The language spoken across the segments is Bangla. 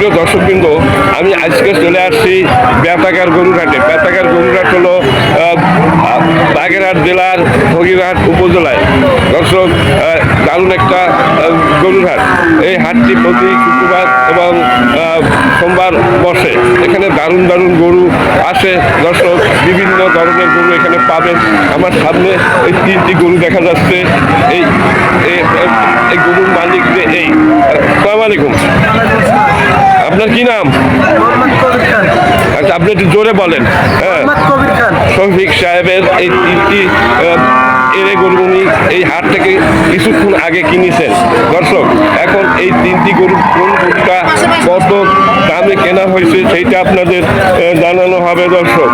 প্রিয় দর্শকবৃন্দ, আমি আজকে চলে আসছি বেতাগার গরুরহাটে। বেতাগার গরুরহাট হলো বাগেরহাট জেলার ফকিরহাট উপজেলায়। দর্শক, দারুণ একটা গরুরহাট। এই হাটটি প্রতি শুক্রবার এবং সোমবার বসে। এখানে দারুণ দারুণ গরু আসে। দর্শক, বিভিন্ন ধরনের গরু এখানে পাবেন। আমার সামনে এই তিনটি গরু দেখা যাচ্ছে। এই এই গরুর মালিক যে এই আসসালামু আলাইকুম, আপনার কি নাম? আচ্ছা, আপনি একটু জোরে বলেন। হ্যাঁ, শফিক সাহেবের এই তিনটি এরে গরু উনি এই হাট থেকে কিছুক্ষণ আগে কিনেছেন। দর্শক, এখন এই তিনটি গরুটা কত দামে কেনা হয়েছে সেইটা আপনাদের জানানো হবে। দর্শক,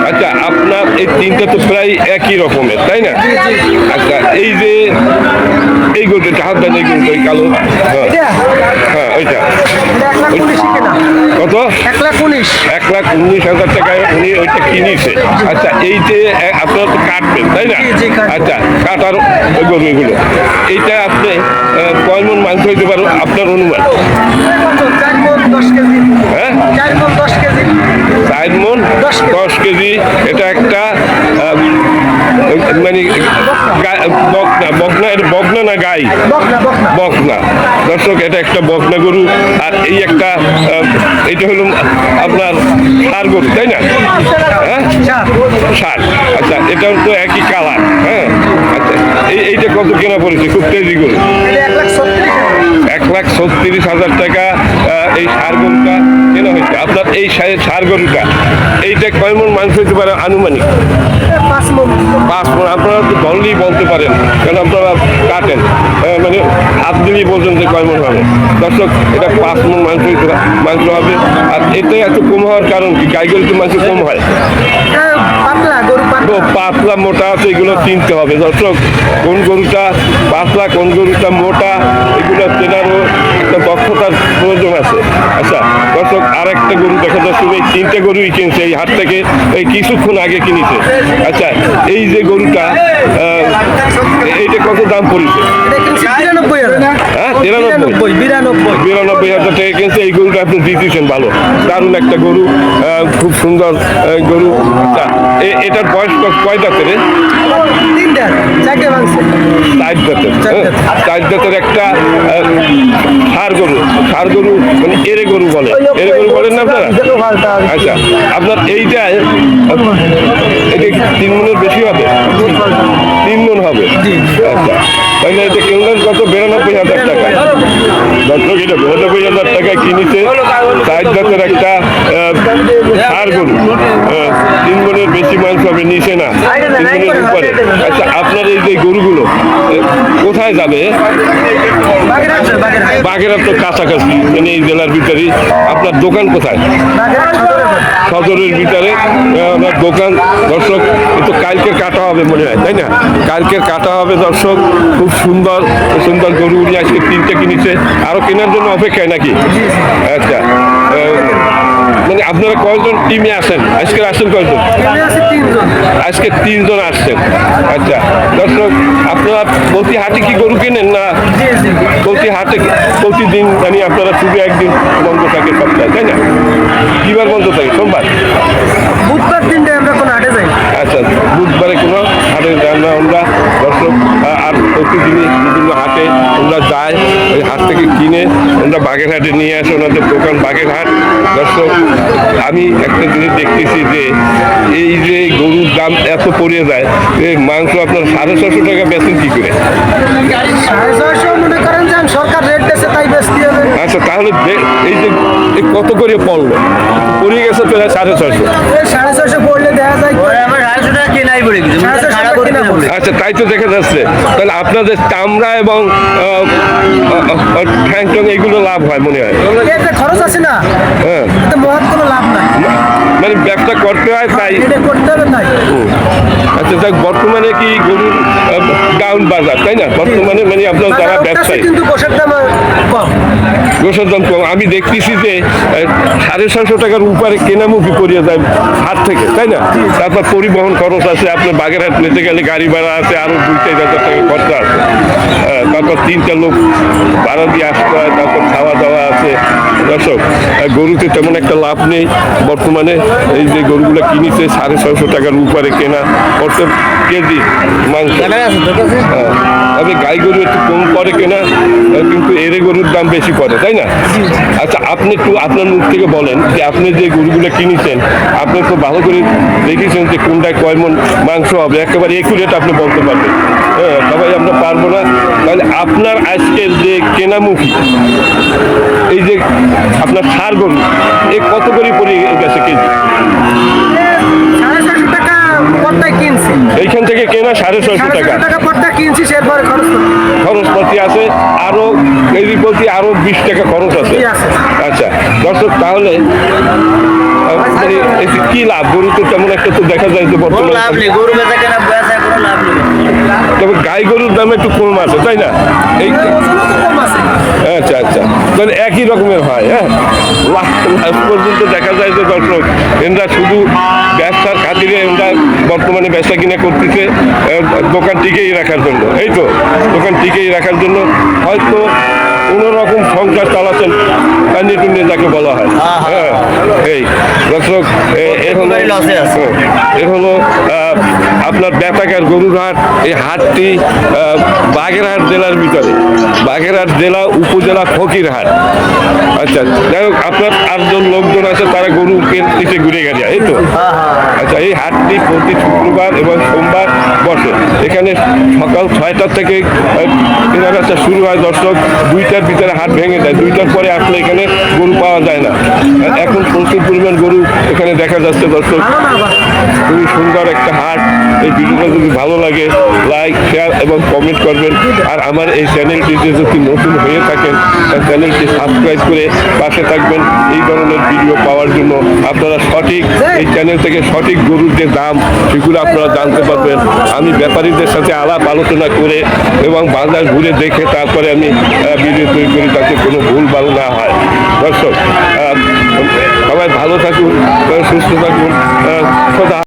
আচ্ছা, আপনার এই তিনটা তো প্রায় একই রকমের, তাই না? আচ্ছা, এই যে এই গরুটা হাত দেন, এই গরুটা ওই কালো, হ্যাঁ ওইটা কত? 1,19,000 টাকায় উনি ওইটা কিনেছে। আচ্ছা, এই যে আপনারা তো কাটবেন, তাই না? আচ্ছা, কাটার গরু এগুলো, এইটা আপনি কয় মন মাংস হইতে পারো আপনার অনুমান? হ্যাঁ, 4 মন 10 কেজি। এটা একটা মানে বকনা, এটা বকনা না গাই? বকনা। দর্শক, এটা একটা বকনা গরু। আর এই একটা এটা হলো আপনার ষাঁড় গরু, তাই না? হ্যাঁ, ষাঁড়। আচ্ছা, এটাও তো একই কালার। হ্যাঁ, আচ্ছা, এইটা কত কেনা পড়েছে? খুব তেজি গরু, 1,36,000 টাকা এই ষাঁড় গরুটা কেনা হয়েছে। আপনার এই ষাঁড় গরুটা এইটা কয় মন মাংস হতে পারে আনুমানিক? 5 মন। আপনারা তো ধরলেই বলতে পারেন, কারণ আপনারা কাটেন, মানে হাত দিলেই বলছেন যে কয় মন হবে। দর্শক, এটা 5 মন মাংস হবে। আর এটা এত কম হওয়ার কারণ কি? গাই গরু তো মাংস কম হয়, পাতলা মোটা আছে, এগুলো চিনতে হবে। দর্শক, কোন গরুটা পাতলা কোন গরুটা মোটা এগুলো চেনারও একটা দক্ষতার প্রয়োজন আছে। আচ্ছা দর্শক, আর একটা গরু দেখা যাচ্ছে, এই 3টে গরুই কিনছে এই হাট থেকে, এই কিছুক্ষণ আগে কিনেছে। আচ্ছা, এই যে গরুটা এইটা কত দাম পড়েছে? 92,000 টাকা কিনছে। এই গরুটা আপনি দিতেছেন ভালো, দারুণ একটা গরু, খুব সুন্দর গরু। আচ্ছা, এটার বয়স কয় দাঁতের? 4 দাঁতের একটা ষাঁড় গরু মানে এরে গরু বলেন না আপনারা? আচ্ছা, আপনার এইটা এটা 3 মনের বেশি হবে? 3 মন হবে। আচ্ছা, তাহলে এটা কিনলেন কত? 92,000 টাকা। দর্শক, এটা 92,000 টাকায় কিনেছে 4 দাঁতের একটা ষাঁড় গরু। 3 মনের বেশি মাংস হবে, নিচে না, 3 মনের উপরে। আচ্ছা, আপনার এই যে গরুগুলো কোথায় যাবে? বাগেরহাট তো কাছাকাছি, মানে এই জেলার ভিতরেই। আপনার দোকান কোথায়? সদরের ভিতরে আপনার দোকান। দর্শক, তো কালকে কাটা হবে মনে হয়, তাই না? কালকে কাটা হবে। দর্শক, খুব সুন্দর সুন্দর গরু উনি আজকে 3টে কিনেছে, আরো কেনার জন্য অপেক্ষায় নাকি? আচ্ছা, মানে আপনারা কয়জন টিমে আসেন? আজকে আসেন কয়জন? আজকে 3 জন আসছেন। আচ্ছা দর্শক, আপনারা প্রতি হাটে কি গরু কেনেন না? প্রতি হাটে প্রতিদিন, মানে আপনারা শুধু একদিন বন্ধ থাকে সপ্তাহে, তাই না? কিবার বন্ধ থাকে? সোমবার, বুধবার দিনটা আমরা কোনো হাটে যাই। আচ্ছা, বুধবারে কোনো হাটে যান না আমরা। দর্শক, আর প্রতিদিনই বিভিন্ন হাটে আমরা যাই, ওই হাট থেকে কিনে আমরা বাগেরহাটে নিয়ে আসি, ওনাদের দোকান বাগেরহাট। দর্শক, আমি একটা জিনিস দেখতেছি যে এই যে গরুর দাম এত পড়ে যায়, মাংস আপনার 650 টাকা বেচেন কি করে? 650 মনে করেন যে সরকার রেট দিয়েছে তাই বেচতে হবে। আচ্ছা, তাহলে এই যে কত করে পড়লো? পড়ে গেছে তো 650। 650 পড়লে দেখা যায় আমার 250 টাকা কেনাই পড়ে গেছে। আচ্ছা, তাই তো দেখা যাচ্ছে। তাহলে আপনাদের চামড়া এবং ঠ্যাং ট্যাং এগুলো লাভ হয় মনে হয়? খরচ আছে না, হ্যাঁ, মহৎ কোনো লাভ নাই, মানে ব্যবসা করতে হয় তাই করতে হবে তাই। আচ্ছা, যাক, বর্তমানে কি গরুর ডাউন বাজার, তাই না? বর্তমানে মানে আপনার যারা ব্যবসায়ী, কিন্তু গোশের দাম কম। গোশের দাম কম। আমি দেখতেছি যে 650 টাকার উপরে কেনামুখী করিয়া যায় হাট থেকে, তাই না? তারপর পরিবহন খরচ আছে, আপনার বাগেরহাট নিতে গেলে গাড়ি ভাড়া আছে, আরো 2-4 হাজার টাকা খরচা আছে। তারপর 3টা লোক ভাড়া দিয়ে আসতে হয়, তারপর খাওয়া দাওয়া আছে। দর্শক গরুতে তেমন একটা লাভ নেই বর্তমানে। এই যে গরুগুলো কিনেছে 650 টাকার উপরে কেনা প্রত্যেক কেজি মাংস। তবে গাই গরু একটু কম পরে কেনা, কিন্তু এরে গরুর দাম বেশি পড়ে, তাই না? আচ্ছা, আপনি একটু আপনার মুখ থেকে বলেন যে আপনি যে গরুগুলো কিনেছেন, আপনি তো ভালো করে দেখেছেন যে কোনটায় কয় মণ মাংস হবে, একেবারে একুরেট আপনি বলতে পারবেন। হ্যাঁ, সবাই আমরা পারবো না। তাহলে আপনার আজকের যে কেনামুখী এই যে আপনার ষাঁড় গরু, এ কত করে পড়ে গেছে কেজি? 650 টাকা পট্টায় কিনছি। এইখান থেকে কেনা 650 টাকা। 650 টাকা পট্টা কিনছি, এরপরে খরচ করতে। খরচপাতি আছে, আরো কেজি প্রতি আরো 20 টাকা খরচ আছে। জি, আছে। আচ্ছা দর্শক, তাহলে মানে এই যে কি লাভ? গরু তো তেমন একটা তো দেখা যায় যে কোনো বর্তমানে, লাভ নেই, গরু বেচা কেনা বেচা কোনো লাভ নেই। তবে গাই গরুর দাম একটু কম আছে, তাই না? এই ওজনও তো কম আছে। আচ্ছা আচ্ছা, তাহলে একই রকমের হয়। হ্যাঁ, লাস্ট পর্যন্ত দেখা যায় যে দর্শক এরা শুধু ব্যবসার খাতিরে এরা বর্তমানে বেচা কিনা করতেছে দোকান টিকেই রাখার জন্য। এই তো দোকান টিকেই রাখার জন্য হয়তো কোনো রকম সংসার চালাচ্ছেন, টানিয়ে টুনিয়ে যাকে বলা হয়। হ্যাঁ, এই দর্শক এর হলো লসে আছে। এর হলো আপনার বেতাকার গরুর হাট। এই হাটটি বাগেরহাট জেলার ভিতরে, বাগেরহাট জেলা উপজেলা ফকিরহাট। আচ্ছা, যাই হোক, আপনার 8জন লোকজন আছে, তারা গরু কিনতে ঘুরে গেছে, এই তো। আচ্ছা, এই হাটটি প্রতি শুক্রবার এবং সোমবার বসে। এখানে সকাল 6টা থেকে কেনাবেচা শুরু হয়। দর্শক 2টার ভিতরে হাট ভেঙে যায়, 2টার পরে আসলে এখানে গরু পাওয়া যায় না। আর এখন প্রচুর পরিমাণ গরু এখানে দেখা যাচ্ছে। দর্শক, খুবই সুন্দর একটা হাট। এই ভিডিওটা যদি ভালো লাগে লাইক, শেয়ার এবং কমেন্ট করবেন। আর আমার এই চ্যানেলটিতে যদি নতুন হয়ে থাকেন, চ্যানেলটি সাবস্ক্রাইব করে পাশে থাকবেন এই ধরনের ভিডিও পাওয়ার জন্য। আপনারা সঠিক এই চ্যানেল থেকে সঠিক গরুর যে দাম সেগুলো আপনারা জানতে পারবেন। আমি ব্যাপারীদের সাথে আলাপ আলোচনা করে এবং বাজার ঘুরে দেখে তারপরে আমি ভিডিও তৈরি করি, যাতে কোনো ভুল ভাল না হয়। দর্শক, সবাই ভালো থাকুন, সুস্থ থাকুন। খোদা